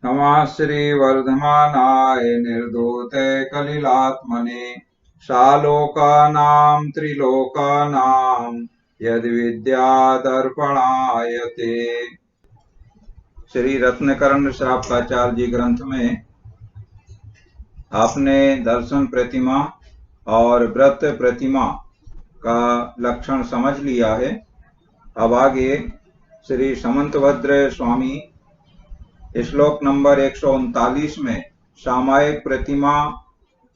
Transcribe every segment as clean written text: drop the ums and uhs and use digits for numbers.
नमः श्री वर्धमानाय निर्धूते कलिलात्मने शालोकानां त्रिलोकानां यद्विद्यादर्पणाय ते। श्री रत्नकर्ण शाब्दाचार्य जी ग्रंथ में आपने दर्शन प्रतिमा और व्रत प्रतिमा का लक्षण समझ लिया है। अब आगे श्री समंतभद्र स्वामी श्लोक नंबर 139 में सामायिक प्रतिमा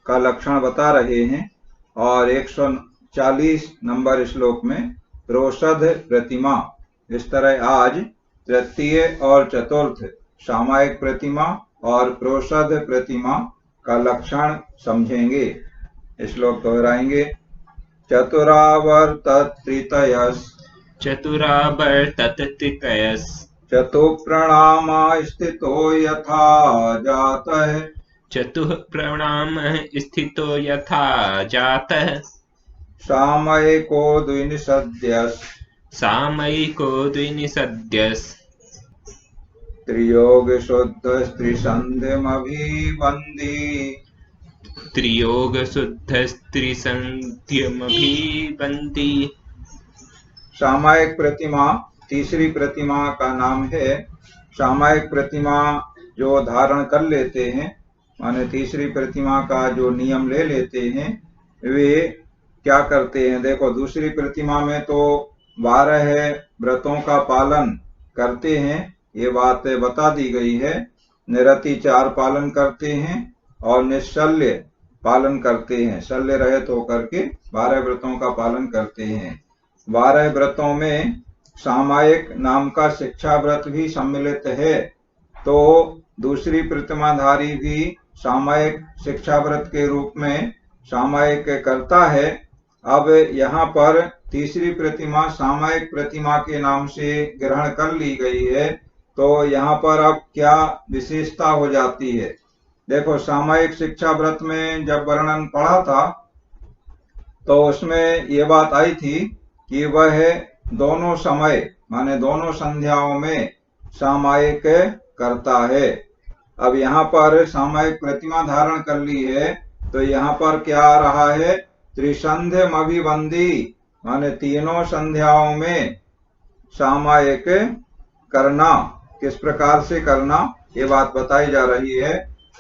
का लक्षण बता रहे हैं और 140 नंबर श्लोक में रोषध प्रतिमा। इस तरह आज तृतीय और चतुर्थ सामायिक प्रतिमा और प्रोषध प्रतिमा का लक्षण समझेंगे। श्लोक दोहराएंगे। चतुरावर्तत्रितयस् चतुप्रणामा स्थितो यथा जातः चतुःप्रणामः यथा जातः सामयिको द्विनिषद्यस् त्रियोगशुद्धस्त्रिसन्ध्यमभिवन्ति। सामायिक प्रतिमा तीसरी प्रतिमा का नाम है। सामायिक प्रतिमा जो धारण कर लेते हैं, माने तीसरी प्रतिमा का जो नियम ले लेते हैं, वे क्या करते हैं? देखो, दूसरी प्रतिमा में तो 12 व्रतों का पालन करते हैं, ये बात बता दी गई है। निरति 4 पालन करते हैं और निश्चल्य पालन करते हैं। शल्य रहित होकर के 12 व्रतों का पालन करते हैं। 12 व्रतों में सामायिक नाम का शिक्षा व्रत भी सम्मिलित है, तो दूसरी प्रतिमाधारी भी सामायिक शिक्षा व्रत के रूप में सामायिक करता है। अब यहाँ पर तीसरी प्रतिमा सामायिक प्रतिमा के नाम से ग्रहण कर ली गई है, तो यहाँ पर अब क्या विशेषता हो जाती है? देखो, सामायिक शिक्षा व्रत में जब वर्णन पढ़ा था तो उसमें ये बात आई थी कि वह दोनों समय माने दोनों संध्याओं में सामायिक करता है। अब यहाँ पर सामायिक प्रतिमा धारण कर ली है, तो यहाँ पर क्या आ रहा है? त्रिसंध्यमभिवन्ति, माने तीनों संध्याओं में सामायिक करना। किस प्रकार से करना, ये बात बताई जा रही है।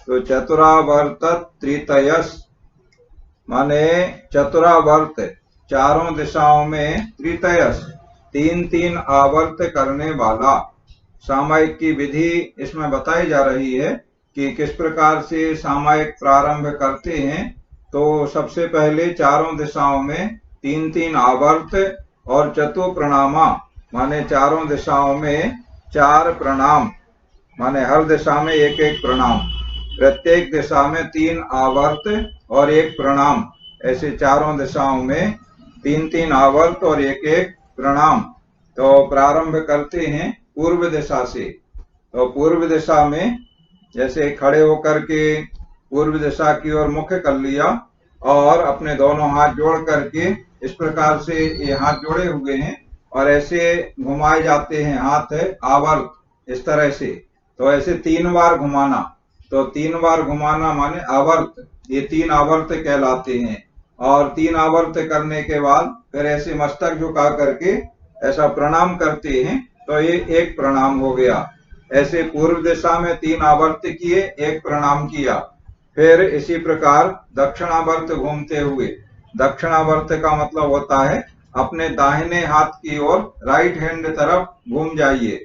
तो चतुरावर्तत त्रितयस्, माने चतुरावर्त चारों दिशाओं में, त्रितयस् 3-3 आवर्त करने वाला। सामायिक की विधि इसमें बताई जा रही है कि किस प्रकार से सामायिक प्रारंभ करते हैं। तो सबसे पहले चारों दिशाओं में 3-3 आवर्त और चतुप्रणामा, माने चारों दिशाओं में 4 प्रणाम, माने हर दिशा में 1-1 प्रणाम, प्रत्येक दिशा में 3 आवर्त और 1 प्रणाम, ऐसे चारों दिशाओं में 3-3 आवर्त और 1-1 प्रणाम। तो प्रारंभ करते हैं पूर्व दिशा से। तो पूर्व दिशा में जैसे खड़े होकर के पूर्व दिशा की ओर मुख कर लिया और अपने दोनों हाथ जोड़ करके इस प्रकार से ये हाथ जोड़े हुए हैं और ऐसे घुमाए जाते हैं हाथ आवर्त, इस तरह से। तो ऐसे 3 बार घुमाना। तो 3 बार घुमाना माने आवर्त, ये 3 आवर्त कहलाते हैं। और 3 आवर्त करने के बाद फिर ऐसे मस्तक झुका करके ऐसा प्रणाम करते हैं, तो ये 1 प्रणाम हो गया। ऐसे पूर्व दिशा में 3 आवर्त किए, 1 प्रणाम किया। फिर इसी प्रकार दक्षिणावर्त घूमते हुए, दक्षिणावर्त का मतलब होता है अपने दाहिने हाथ की ओर, राइट हैंड तरफ घूम जाइए,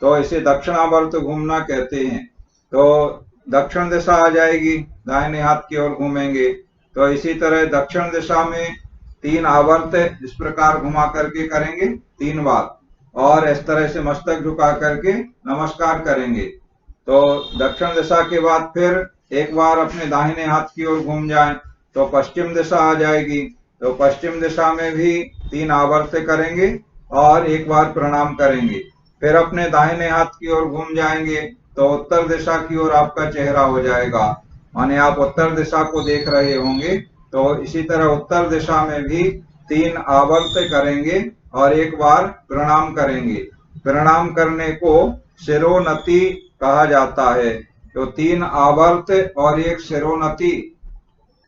तो इसे दक्षिणावर्त घूमना कहते हैं। तो दक्षिण दिशा आ जाएगी, दाहिने हाथ की ओर घूमेंगे। तो इसी तरह दक्षिण दिशा में 3 आवर्त इस प्रकार घुमा करके करेंगे 3 बार, और इस तरह से मस्तक झुका करके नमस्कार करेंगे। तो दक्षिण दिशा के बाद फिर एक बार अपने दाहिने हाथ की ओर घूम जाएं, तो पश्चिम दिशा आ जाएगी। तो पश्चिम दिशा में भी 3 आवर्त करेंगे और 1 बार प्रणाम करेंगे। फिर अपने दाहिने हाथ की ओर घूम जाएंगे, तो उत्तर दिशा की ओर आपका चेहरा हो जाएगा, माने आप उत्तर दिशा को देख रहे होंगे। तो इसी तरह उत्तर दिशा में भी 3 आवर्त करेंगे और 1 बार प्रणाम करेंगे। प्रणाम करने को शिरोनति कहा जाता है। तो 3 आवर्त और 1 शिरोन्नति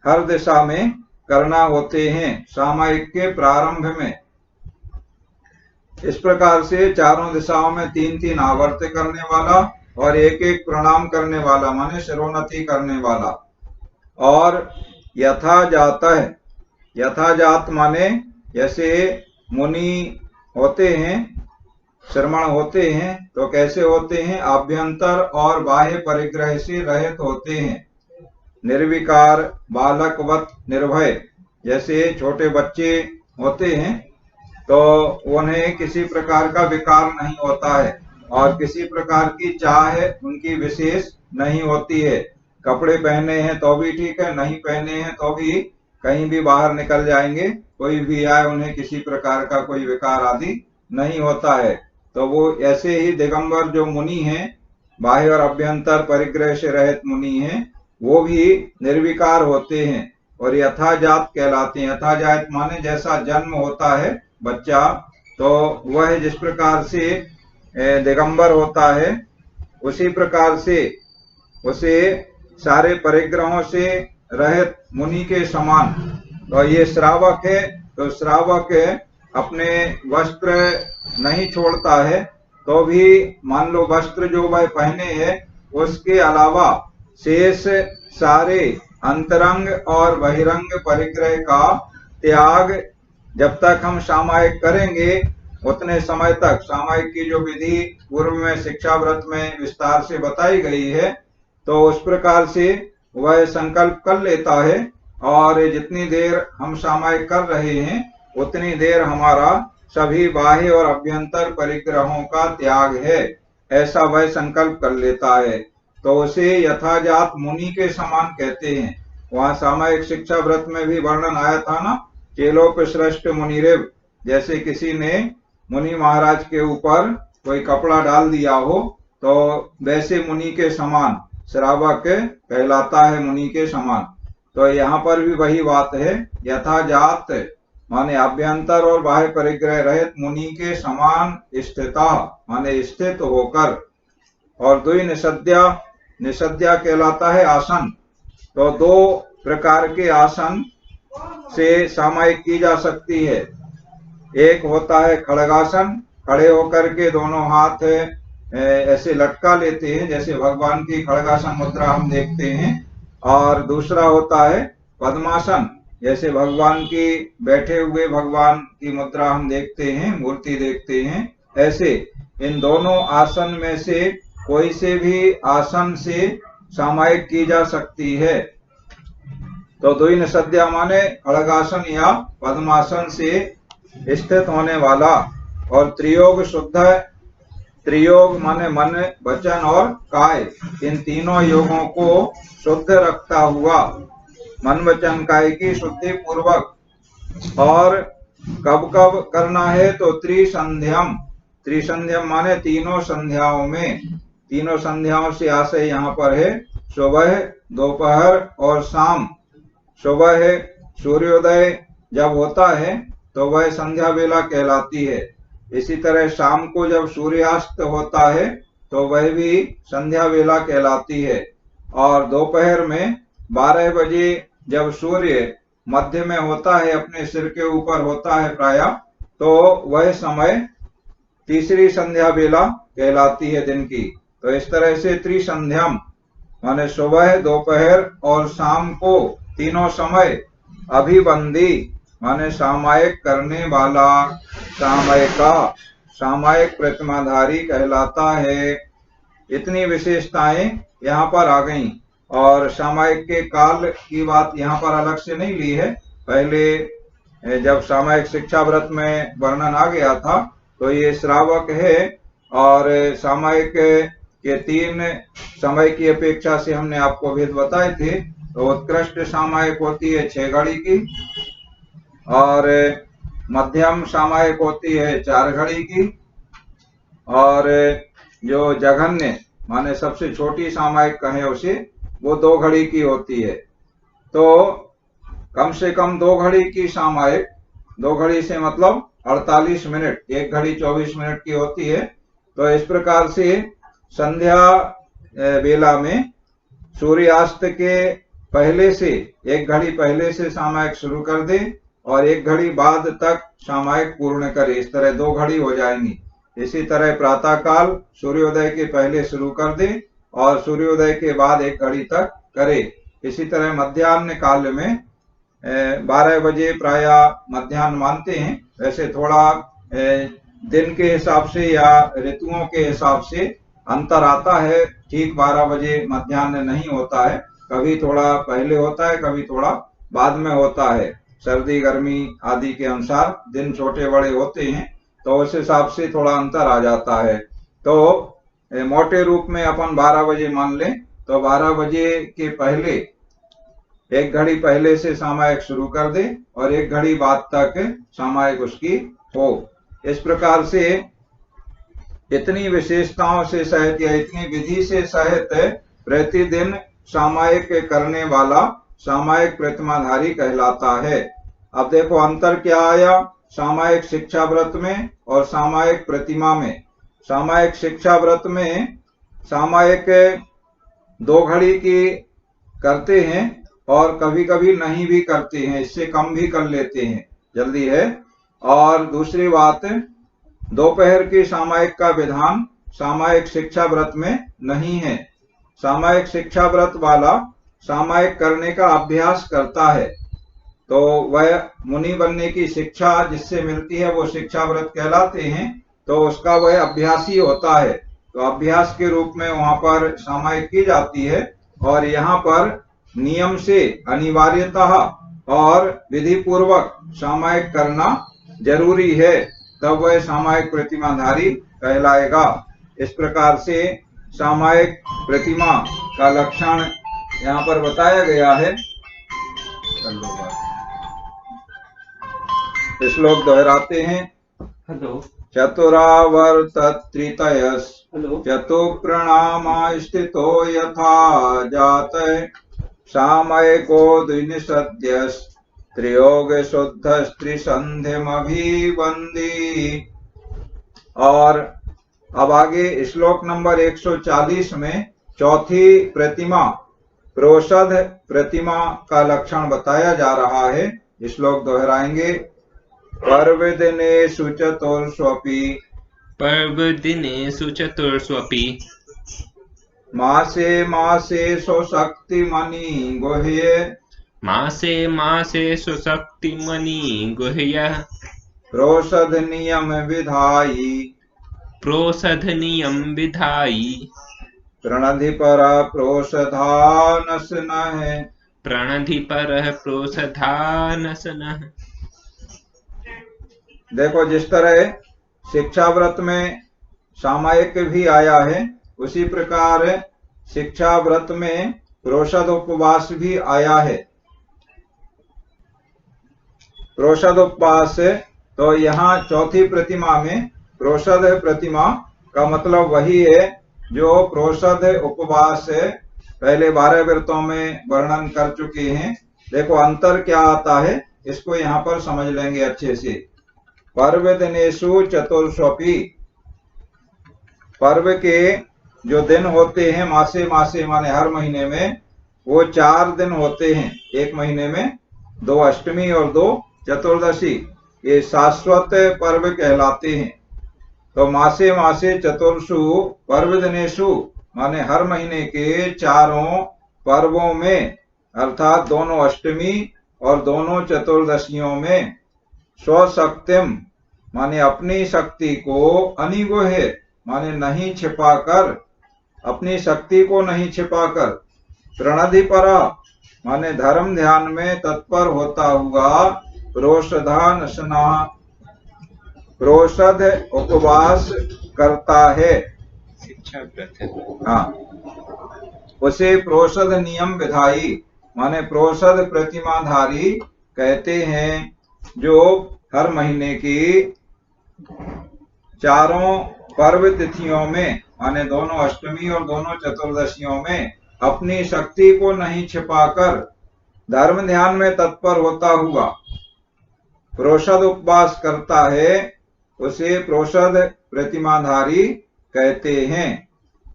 हर दिशा में करना होते हैं सामयिक के प्रारंभ में। इस प्रकार से चारों दिशाओं में 3-3 आवर्त करने वाला और 1-1 प्रणाम करने वाला माने शिरोन्नति करने वाला। और यथाजात है, यथाजात माने जैसे मुनि होते हैं, श्रमण होते हैं, तो कैसे होते हैं? आभ्यंतर और बाह्य परिग्रह से रहित होते हैं, निर्विकार बालकवत निर्भय। जैसे छोटे बच्चे होते हैं तो उन्हें किसी प्रकार का विकार नहीं होता है और किसी प्रकार की चाह उनकी विशेष नहीं होती है। कपड़े पहने हैं तो भी ठीक है, नहीं पहने हैं तो भी कहीं भी बाहर निकल जाएंगे, कोई भी आए उन्हें किसी प्रकार का कोई विकार आदि नहीं होता है। तो वो ऐसे ही दिगंबर जो मुनि हैं, बाह्य और अभ्यंतर परिग्रह से रहित मुनि हैं, वो भी निर्विकार होते हैं और यथाजात कहलाते हैं। यथाजात माने जैसा जन्म होता है बच्चा, तो वह जिस प्रकार से दिगंबर होता है उसी प्रकार से उसे सारे परिग्रहों से रहित मुनि के समान। तो ये श्रावक है, तो श्रावक अपने वस्त्र नहीं छोड़ता है, तो भी मान लो वस्त्र जो वह पहने हैं उसके अलावा शेष सारे अंतरंग और बहिरंग परिग्रह का त्याग जब तक हम सामायिक करेंगे उतने समय तक, सामायिक की जो विधि पूर्व में शिक्षा व्रत में विस्तार से बताई गई है, तो उस प्रकार से वह संकल्प कर लेता है और जितनी देर हम सामायिक कर रहे हैं उतनी देर हमारा सभी बाह्य और अभ्यंतर परिग्रहों का त्याग है, ऐसा वह संकल्प कर लेता है। तो उसे यथाजात मुनि के समान कहते हैं। वहां सामायिक शिक्षा व्रत में भी वर्णन आया था ना, चेलोपश्रेष्ठ मुनिरेव, जैसे किसी ने मुनि महाराज के ऊपर कोई कपड़ा डाल दिया हो तो वैसे मुनि के समान श्रावक कहलाता है, मुनि के समान। तो यहाँ पर भी वही बात है, यथाजात माने अभ्यंतर और बाह्य परिग्रह रहित मुनि के समान स्थिता माने स्थित होकर। और दुई निषद्या, निषद्या कहलाता है आसन। तो 2 प्रकार के आसन से सामायिक की जा सकती है। एक होता है खड़गासन, खड़े होकर के दोनों हाथ ऐसे लटका लेते हैं जैसे भगवान की खड़गासन मुद्रा हम देखते हैं। और दूसरा होता है पद्मासन, जैसे भगवान की बैठे हुए भगवान की मुद्रा हम देखते हैं, मूर्ति देखते हैं। ऐसे इन दोनों आसन में से कोई से भी आसन से सामायिक की जा सकती है। तो द्वि निषद्या माने खड़गासन या पद्मासन से स्थित होने वाला। और त्रियोग शुद्ध, त्रियोग माने मन वचन और काय, इन तीनों योगों को शुद्ध रखता हुआ, मन वचन काय की शुद्धि पूर्वक। और कब कब करना है? तो त्रिसंध्यम, त्रिसंध्यम माने तीनों संध्याओं में। तीनों संध्याओं से आशय यहाँ पर है सुबह, दोपहर और शाम। सुबह सूर्योदय जब होता है तो वह संध्या वेला कहलाती है। इसी तरह शाम को जब सूर्यास्त होता है तो वह भी संध्या वेला कहलाती है। और दोपहर में 12 बजे जब सूर्य मध्य में होता है, अपने सिर के ऊपर होता है प्रायः, तो वह समय तीसरी संध्या वेला कहलाती है दिन की। तो इस तरह से त्रिसंध्यम माने सुबह, दोपहर और शाम को तीनों समय अभिबंधी माने सामायिक करने वाला सामयिका, सामायिक प्रतिमाधारी कहलाता है। इतनी विशेषताएं यहाँ पर आ गई। और सामायिक के काल की बात यहाँ पर अलग से नहीं ली है, पहले जब सामायिक शिक्षा व्रत में वर्णन आ गया था तो ये श्रावक है। और सामायिक के 3 समय की अपेक्षा से हमने आपको भेद बताए थे। तो उत्कृष्ट सामायिक होती है 6 घड़ी की, और मध्यम सामायिक होती है 4 घड़ी की, और जो जघन्य माने सबसे छोटी सामायिक कहें उसे, वो 2 घड़ी की होती है। तो कम से कम 2 घड़ी की सामायिक, 2 घड़ी से मतलब 48 मिनट, 1 घड़ी 24 मिनट की होती है। तो इस प्रकार से संध्या बेला में सूर्यास्त के पहले से 1 घड़ी पहले से सामायिक शुरू कर दे और 1 घड़ी बाद तक सामायिक पूर्ण करे। इस तरह 2 घड़ी हो जाएंगी। इसी तरह प्रातः काल सूर्योदय के पहले शुरू कर दे और सूर्योदय के बाद 1 घड़ी तक करे। इसी तरह मध्याह्न काल में 12 बजे प्राय मध्याह्न मानते हैं। वैसे थोड़ा दिन के हिसाब से या ऋतुओं के हिसाब से अंतर आता है। ठीक 12 बजे मध्याह्न नहीं होता है, कभी थोड़ा पहले होता है, कभी थोड़ा बाद में होता है। सर्दी गर्मी आदि के अनुसार दिन छोटे बड़े होते हैं, तो उस हिसाब से थोड़ा अंतर आ जाता है। तो मोटे रूप में अपन 12 बजे मान लें, तो 12 बजे के पहले 1 घड़ी पहले से सामायिक शुरू कर दे और 1 घड़ी बाद तक सामायिक उसकी हो। इस प्रकार से इतनी विशेषताओं से सहित या इतनी विधि से सहित प्रतिदिन सामायिक करने वाला सामायिक प्रतिमाधारी कहलाता है। अब देखो अंतर क्या आया सामायिक शिक्षा व्रत में और सामायिक प्रतिमा में। सामायिक शिक्षा व्रत में सामायिक 2 घड़ी की करते हैं और कभी कभी नहीं भी करते हैं, इससे कम भी कर लेते हैं, जल्दी है। और दूसरी बात, दोपहर की सामायिक का विधान सामायिक शिक्षा व्रत में नहीं है। सामायिक शिक्षा व्रत वाला सामायिक करने का अभ्यास करता है, तो वह मुनि बनने की शिक्षा जिससे मिलती है वो शिक्षा व्रत कहलाते हैं, तो उसका वह अभ्यासी होता है। तो अभ्यास के रूप में वहां पर सामायिक की जाती है और यहाँ पर नियम से अनिवार्यतः और विधि पूर्वक सामायिक करना जरूरी है, तब वह सामायिक प्रतिमाधारी कहलाएगा। इस प्रकार से सामायिक प्रतिमा का लक्षण यहाँ पर बताया गया है। श्लोक दोहराते हैं। हेलो चतुरावर्त त्रितयस् हेलो चतुप्रणामा स्थितो यथा जात सामयिको द्विनिषद्यस् त्रियोग शुद्ध त्रिसंध्यमभिवंदी। और अब आगे श्लोक नंबर 140 में चौथी प्रतिमा प्रोषध प्रतिमा का लक्षण बताया जा रहा है। श्लोक दोहराएंगे। पर्वदिनेषु चतुर्ष्वपि पर्वदिनेषु चतुर्ष्वपि मासे मासे स्वशक्तिमणि गुह्य मासे मासे सुशक्तिमणि गुह्य प्रोषध नियम विधायि प्रोषधनियम विधायि प्रणधि पर प्रोषधानसनः प्रणधि पर प्रोषधानसनः। देखो जिस तरह शिक्षा व्रत में सामायिक भी आया है, उसी प्रकार शिक्षा व्रत में प्रोषद उपवास भी आया है। प्रोषद उपवास, तो यहाँ चौथी प्रतिमा में प्रोषद प्रतिमा का मतलब वही है जो प्रोषद उपवास पहले 12 व्रतों में वर्णन कर चुके हैं। देखो अंतर क्या आता है, इसको यहाँ पर समझ लेंगे अच्छे से। पर्व दिनेषु चतुर्ष्वपि, पर्व के जो दिन होते हैं मासे मासे माने हर महीने में, वो 4 दिन होते हैं एक महीने में, 2 अष्टमी और 2 चतुर्दशी। ये शाश्वत पर्व कहलाते हैं। तो मासे मासे चतुर्षु पर्व दिनेषु माने हर महीने के 4 पर्वों में, अर्थात दोनों अष्टमी और दोनों चतुर्दशियों में स्वशक्तिम माने अपनी शक्ति को, अनिगुह्य माने नहीं छिपाकर, अपनी शक्ति को नहीं छिपाकर, प्रणधि परा माने धर्म ध्यान में तत्पर होता हुआ, प्रोषधानसना प्रोषद उपवास करता है। शिक्षा व्रत। हाँ, उसे प्रोषद नियम विधायी माने प्रोषद प्रतिमाधारी कहते हैं, जो हर महीने की 4 पर्व तिथियों में माने दोनों अष्टमी और दोनों चतुर्दशियों में अपनी शक्ति को नहीं छिपाकर धर्म ध्यान में तत्पर होता हुआ प्रोषद उपवास करता है, उसे प्रोषद प्रतिमाधारी कहते हैं।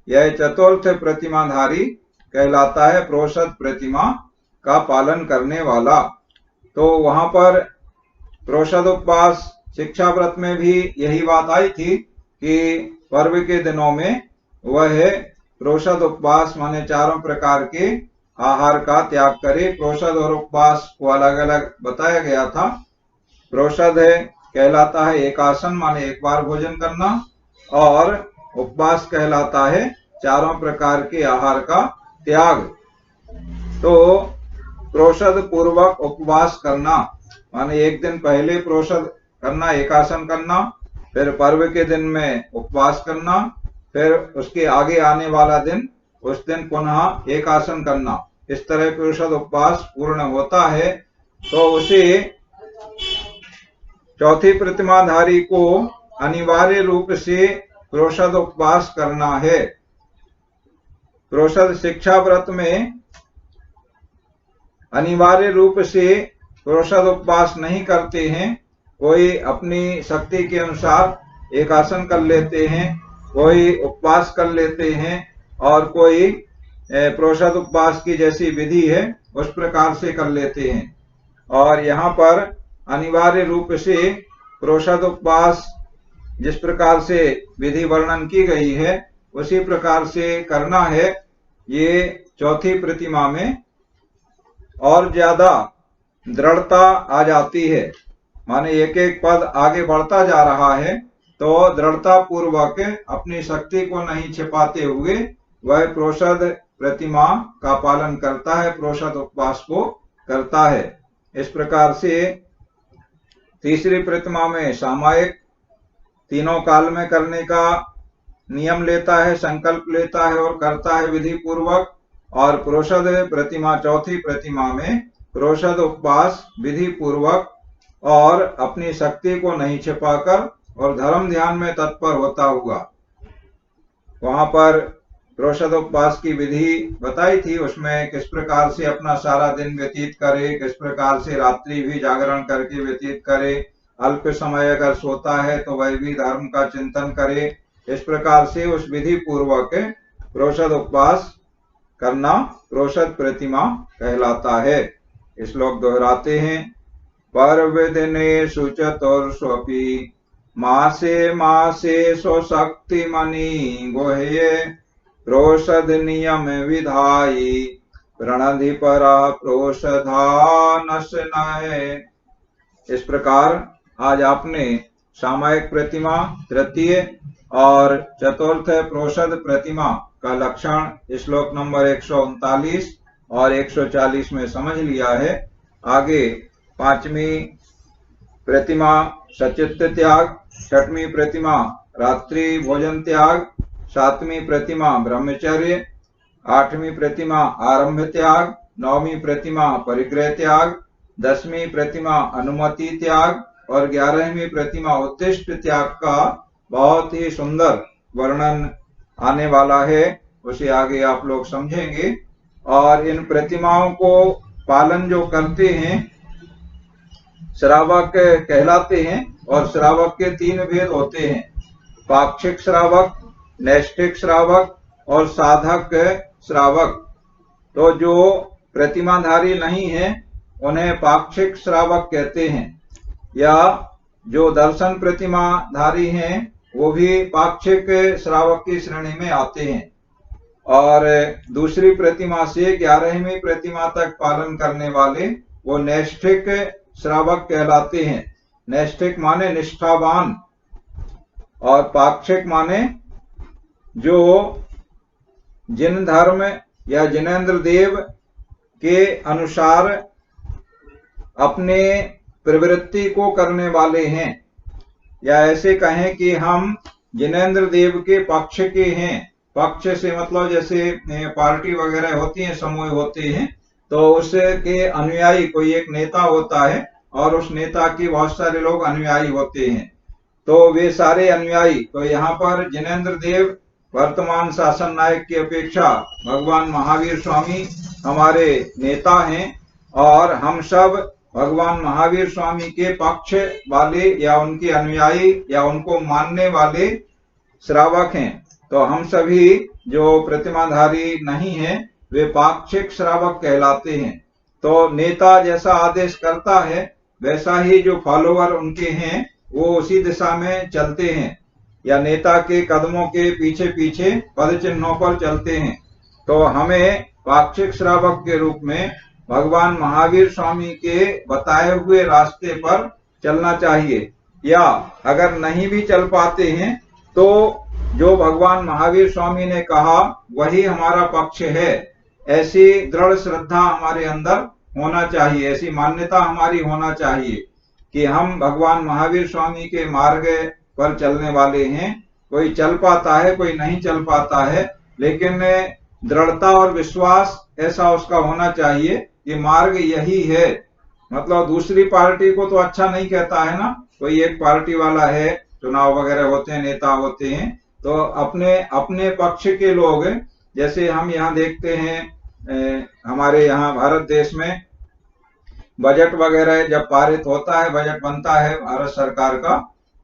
यह चतुर्थ प्रतिमाधारी कहलाता है, प्रोषद प्रतिमा का पालन करने वाला। तो वहां पर प्रोषद उपवास शिक्षा व्रत में भी यही बात आई थी कि पर्व के दिनों में वह प्रोषद उपवास माने चारों प्रकार के आहार का त्याग करे। प्रोषद और उपवास को अलग अलग बताया गया था। प्रोषद कहलाता है एकासन माने एक बार भोजन करना, और उपवास कहलाता है चारों प्रकार के आहार का त्याग। तो प्रोषद पूर्वक उपवास करना माने एक दिन पहले प्रोषद करना, एकासन करना, फिर पर्व के दिन में उपवास करना, फिर उसके आगे आने वाला दिन उस दिन पुनः एकासन करना। इस तरह प्रोषद उपवास पूर्ण होता है। तो उसे चौथी प्रतिमाधारी को अनिवार्य रूप से प्रोषद उपवास करना है। प्रोषद शिक्षा व्रत में अनिवार्य रूप से प्रोषद उपवास नहीं करते हैं। कोई अपनी शक्ति के अनुसार एकासन कर लेते हैं, कोई उपवास कर लेते हैं, और कोई प्रोषद उपवास की जैसी विधि है उस प्रकार से कर लेते हैं। और यहाँ पर अनिवार्य रूप से प्रोषद उपवास जिस प्रकार से विधि वर्णन की गई है उसी प्रकार से करना है। ये चौथी प्रतिमा में और ज्यादा दृढ़ता आ जाती है, माने एक एक पद आगे बढ़ता जा रहा है, तो दृढ़ता पूर्वक अपनी शक्ति को नहीं छिपाते हुए वह प्रोषद प्रतिमा का पालन करता है, प्रोषद उपवास को करता है। इस प्रकार से तीसरी प्रतिमा में सामायिक तीनों काल में करने का नियम लेता है, संकल्प लेता है और करता है विधि पूर्वक। और प्रोषद प्रतिमा चौथी प्रतिमा में प्रोषद उपवास विधि पूर्वक और अपनी शक्ति को नहीं छिपाकर और धर्म ध्यान में तत्पर होता हुआ वहां पर प्रोषद उपवास की विधि बताई थी। उसमें किस प्रकार से अपना सारा दिन व्यतीत करे, किस प्रकार से रात्रि भी जागरण करके व्यतीत करे, अल्प समय अगर सोता है तो वह भी धर्म का चिंतन करे। इस प्रकार से उस विधि पूर्वक प्रोषद उपवास करना प्रोषद प्रतिमा कहलाता है। श्लोक दोहराते हैं। पर्व दिनेषु चतुर्ष्वपि मासे मासे स्वशक्ति मणि गुह्ये प्रोषद नियम विधायी प्रणधि परा प्रोषधानशनये। इस प्रकार आज आपने सामायिक प्रतिमा, तृतीय और चतुर्थ प्रोषद प्रतिमा का लक्षण श्लोक नंबर 139 और 140 में समझ लिया है। आगे पांचवी प्रतिमा सचित्त त्याग, छठवीं प्रतिमा रात्रि भोजन त्याग, सातवीं प्रतिमा ब्रह्मचर्य, आठवीं प्रतिमा आरंभ त्याग, नौवीं प्रतिमा परिग्रह त्याग, 10वीं प्रतिमा अनुमति त्याग और 11वीं प्रतिमा उत्तिष्ठ त्याग का बहुत ही सुंदर वर्णन आने वाला है। उसे आगे आप लोग समझेंगे। और इन प्रतिमाओं को पालन जो करते हैं श्रावक कहलाते हैं। और श्रावक के 3 भेद होते हैं, पाक्षिक श्रावक, नैष्ठिक श्रावक और साधक श्रावक। तो जो प्रतिमाधारी नहीं है उन्हें पाक्षिक श्रावक कहते हैं, या जो दर्शन प्रतिमाधारी हैं वो भी पाक्षिक श्रावक की श्रेणी में आते हैं। और दूसरी प्रतिमा से 11वीं प्रतिमा तक पालन करने वाले वो नैष्ठिक श्रावक कहलाते हैं। नैष्ठिक माने निष्ठावान और पाक्षिक माने जो जिन धर्म या जिनेन्द्र देव के अनुसार अपने प्रवृत्ति को करने वाले हैं, या ऐसे कहें कि हम जिनेन्द्र देव के पक्ष के हैं। पक्ष से मतलब जैसे पार्टी वगैरह होती है, समूह होते हैं, तो उसके अनुयायी कोई एक नेता होता है और उस नेता के बहुत सारे लोग अनुयायी होते हैं। तो वे सारे अनुयायी, तो यहाँ पर जिनेन्द्र देव वर्तमान शासन नायक की अपेक्षा भगवान महावीर स्वामी हमारे नेता हैं, और हम सब भगवान महावीर स्वामी के पक्ष वाले या उनके अनुयायी या उनको मानने वाले श्रावक हैं। तो हम सभी जो प्रतिमाधारी नहीं है वे पाक्षिक श्रावक कहलाते हैं। तो नेता जैसा आदेश करता है वैसा ही जो फॉलोअर उनके हैं वो उसी दिशा में चलते हैं, या नेता के कदमों के पीछे पीछे पद चिन्हों पर चलते हैं। तो हमें पाक्षिक श्रावक के रूप में भगवान महावीर स्वामी के बताए हुए रास्ते पर चलना चाहिए, या अगर नहीं भी चल पाते हैं तो जो भगवान महावीर स्वामी ने कहा वही हमारा पक्ष है, ऐसी दृढ़ श्रद्धा हमारे अंदर होना चाहिए, ऐसी मान्यता हमारी होना चाहिए कि हम भगवान महावीर स्वामी के मार्ग पर चलने वाले हैं। कोई चल पाता है, कोई नहीं चल पाता है, लेकिन दृढ़ता और विश्वास ऐसा उसका होना चाहिए कि मार्ग यही है। मतलब दूसरी पार्टी को तो अच्छा नहीं कहता है ना, कोई एक पार्टी वाला है, चुनाव वगैरह होते हैं, नेता होते हैं, तो अपने अपने पक्ष के लोग, जैसे हम यहाँ देखते हैं हमारे यहाँ भारत देश में बजट वगैरह जब पारित होता है, बजट बनता है भारत सरकार का,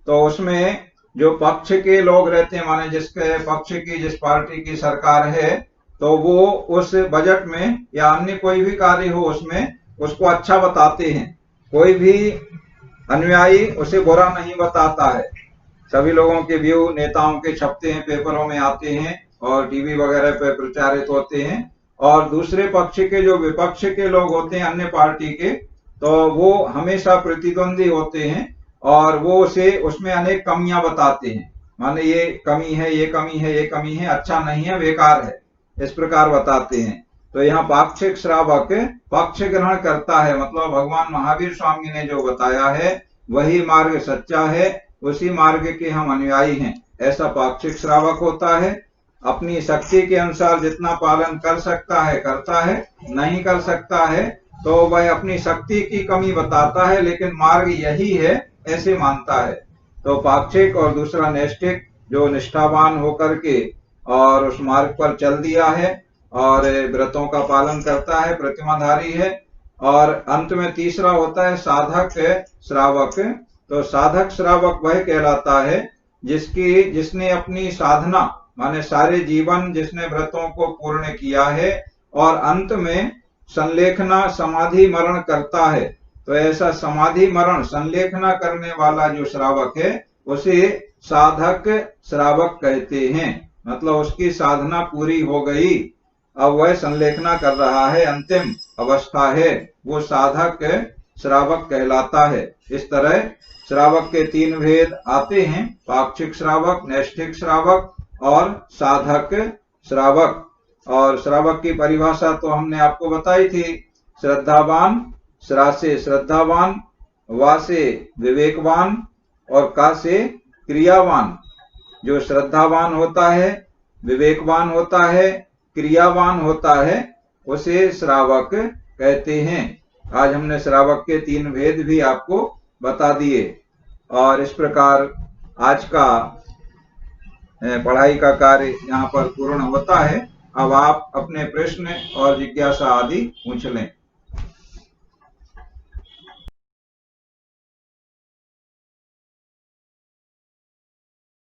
तो उसमें जो पक्ष के लोग रहते हैं, माने जिसके पक्ष की जिस पार्टी की सरकार है, तो वो उस बजट में या अन्य कोई भी कार्य हो उसमें उसको अच्छा बताते हैं। कोई भी अनुयायी उसे बुरा नहीं बताता है। सभी लोगों के व्यू नेताओं के छपते हैं, पेपरों में आते हैं और टीवी वगैरह पे प्रचारित होते हैं। और दूसरे पक्ष के जो विपक्ष के लोग होते हैं अन्य पार्टी के, तो वो हमेशा प्रतिद्वंदी होते हैं और वो उसे उसमें अनेक कमियां बताते हैं, माने ये कमी है, ये कमी है, ये कमी है, अच्छा नहीं है, बेकार है, इस प्रकार बताते हैं। तो यहाँ पाक्षिक श्रावक पक्ष ग्रहण करता है, मतलब भगवान महावीर स्वामी ने जो बताया है वही मार्ग सच्चा है, उसी मार्ग के हम अनुयायी हैं, ऐसा पाक्षिक श्रावक होता है। अपनी शक्ति के अनुसार जितना पालन कर सकता है करता है, नहीं कर सकता है तो वह अपनी शक्ति की कमी बताता है, लेकिन मार्ग यही है ऐसे मानता है। तो पाक्षिक और दूसरा नैष्ठिक, जो निष्ठावान होकर के और उस मार्ग पर चल दिया है और व्रतों का पालन करता है, प्रतिमाधारी है। और अंत में तीसरा होता है साधक श्रावक। तो साधक श्रावक वह कहलाता है जिसने अपनी साधना, माने सारे जीवन जिसने व्रतों को पूर्ण किया है और अंत में संलेखना समाधि मरण करता है। तो ऐसा समाधि मरण संलेखना करने वाला जो श्रावक है उसे साधक श्रावक कहते हैं। मतलब उसकी साधना पूरी हो गई, अब वह संलेखना कर रहा है, अंतिम अवस्था है, वो साधक श्रावक कहलाता है। इस तरह श्रावक के तीन भेद आते हैं, पाक्षिक श्रावक, नैष्ठिक श्रावक और साधक श्रावक। और श्रावक की परिभाषा तो हमने आपको बताई थी, श्रद्धावान, श्रा से श्रद्धावान, वा से विवेकवान और का से क्रियावान। जो श्रद्धावान होता है, विवेकवान होता है, क्रियावान होता है, उसे श्रावक कहते हैं। आज हमने श्रावक के तीन भेद भी आपको बता दिए और इस प्रकार आज का पढ़ाई का कार्य यहाँ पर पूर्ण होता है। अब आप अपने प्रश्न और जिज्ञासा आदि पूछ लें।